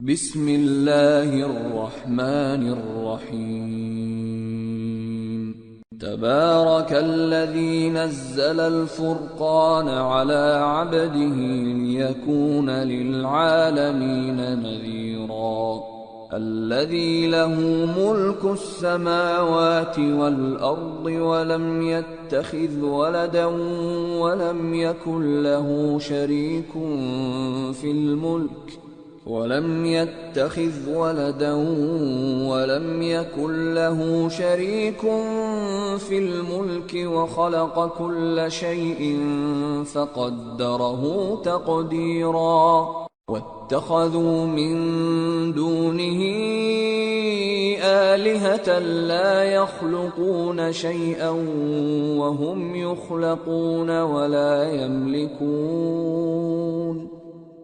بسم اللہ الرحمن الرحیم تبارک الذی نزل الفرقان على عبده ليكون للعالمین نذیرا الذي له ملك السماوات والأرض ولم يتخذ ولدا ولم يكن له شريك في الملك وخلق كل شيء فقدره تقديرا واتخذوا من دونه آلهة لا يخلقون شيئا وهم يخلقون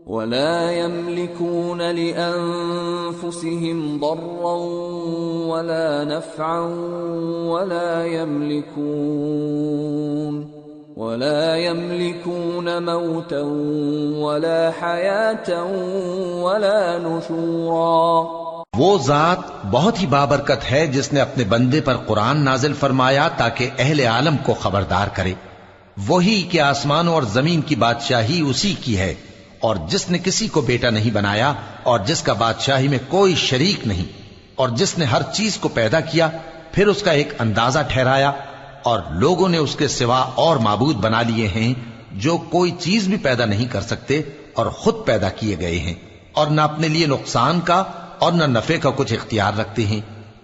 ولا يملكون لأنفسهم ضرا ولا نفعا ولا يملكون موتا ولا حياة ولا نشورا۔ وہ ذات بہت ہی بابرکت ہے جس نے اپنے بندے پر قرآن نازل فرمایا تاکہ اہل عالم کو خبردار کرے، وہی کہ آسمانوں اور زمین کی بادشاہی اسی کی ہے، اور جس نے کسی کو بیٹا نہیں بنایا اور جس کا بادشاہی میں کوئی شریک نہیں، اور جس نے ہر چیز کو پیدا کیا پھر اس کا ایک اندازہ ٹھہرایا، اور لوگوں نے اس کے سوا اور معبود بنا لیے ہیں جو کوئی چیز بھی پیدا نہیں کر سکتے اور خود پیدا کیے گئے ہیں، اور نہ اپنے لیے نقصان کا اور نہ نفع کا کچھ اختیار رکھتے ہیں،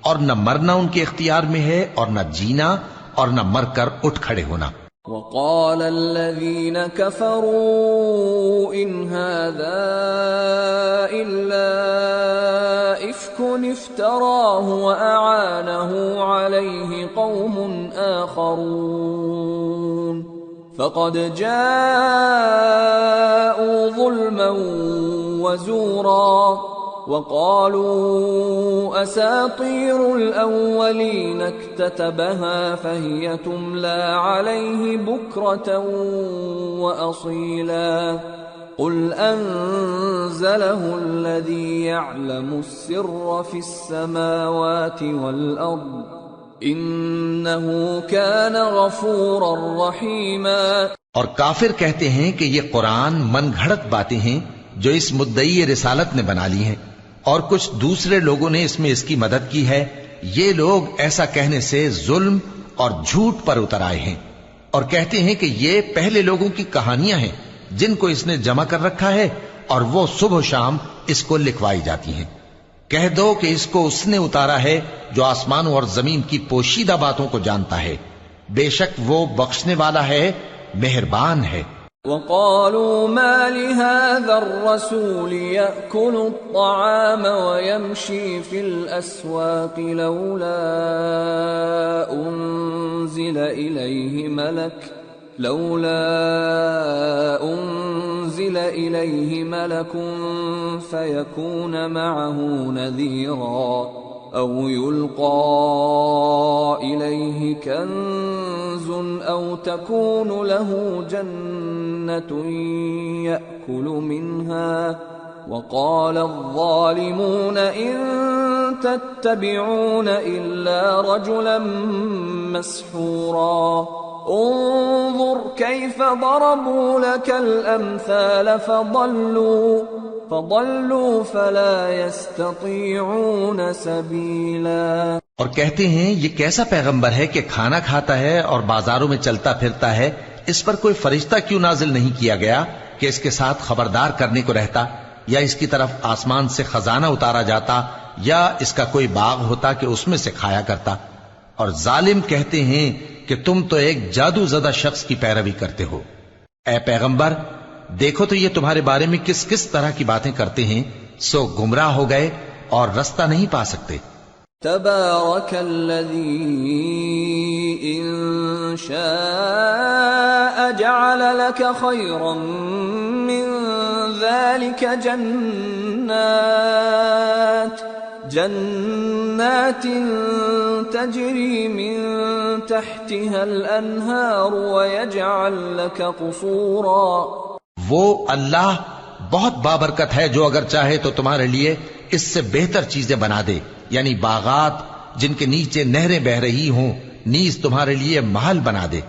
اور نہ مرنا ان کے اختیار میں ہے اور نہ جینا اور نہ مر کر اٹھ کھڑے ہونا۔ وقال الذين كفروا إن هذا إلا إفك افتراه وأعانه عليه قوم آخرون فقد جاءوا ظلما وزورا وقالوا أساطير الأولين اكتتبها فهي تملى عليه بكرة وأصيلا قل أنزله الذي يعلم السر في السماوات والأرض إنه كان غفورا رحيما۔ اور کافر کہتے ہیں کہ یہ قرآن من گھڑت باتیں ہیں جو اس مدعی رسالت نے بنا لی ہیں، اور کچھ دوسرے لوگوں نے اس میں اس کی مدد کی ہے، یہ لوگ ایسا کہنے سے ظلم اور جھوٹ پر اتر آئے ہیں، اور کہتے ہیں کہ یہ پہلے لوگوں کی کہانیاں ہیں جن کو اس نے جمع کر رکھا ہے اور وہ صبح و شام اس کو لکھوائی جاتی ہیں۔ کہہ دو کہ اس کو اس نے اتارا ہے جو آسمانوں اور زمین کی پوشیدہ باتوں کو جانتا ہے، بے شک وہ بخشنے والا ہے، مہربان ہے۔ وقالوا ما لهذا الرسول يأكل الطعام ويمشي في الأسواق لولا أنزل إليه ملك فيكون معه نذيرا أو يلقى إليه كنز أو تكون له جنة يأكل منها وقال الظالمون إن تتبعون إلا رجلا مسحورا انظر كيف ضربوا لك الأمثال فضلوا فلا يستطيعون سبيلا۔ اور کہتے ہیں یہ کیسا پیغمبر ہے کہ کھانا کھاتا ہے اور بازاروں میں چلتا پھرتا ہے، اس پر کوئی فرشتہ کیوں نازل نہیں کیا گیا کہ اس کے ساتھ خبردار کرنے کو رہتا، یا اس کی طرف آسمان سے خزانہ اتارا جاتا، یا اس کا کوئی باغ ہوتا کہ اس میں سے کھایا کرتا۔ اور ظالم کہتے ہیں کہ تم تو ایک جادو زدہ شخص کی پیروی کرتے ہو۔ اے پیغمبر دیکھو تو یہ تمہارے بارے میں کس کس طرح کی باتیں کرتے ہیں، سو گمراہ ہو گئے اور رستہ نہیں پا سکتے۔ تبارک الذی ان شاء جعل لك خيرا من ذلك جنات تجري من تحتها الانہار ويجعل لك قصورا۔ وہ اللہ بہت بابرکت ہے جو اگر چاہے تو تمہارے لیے اس سے بہتر چیزیں بنا دے، یعنی باغات جن کے نیچے نہریں بہ رہی ہوں، نیز تمہارے لیے محل بنا دے۔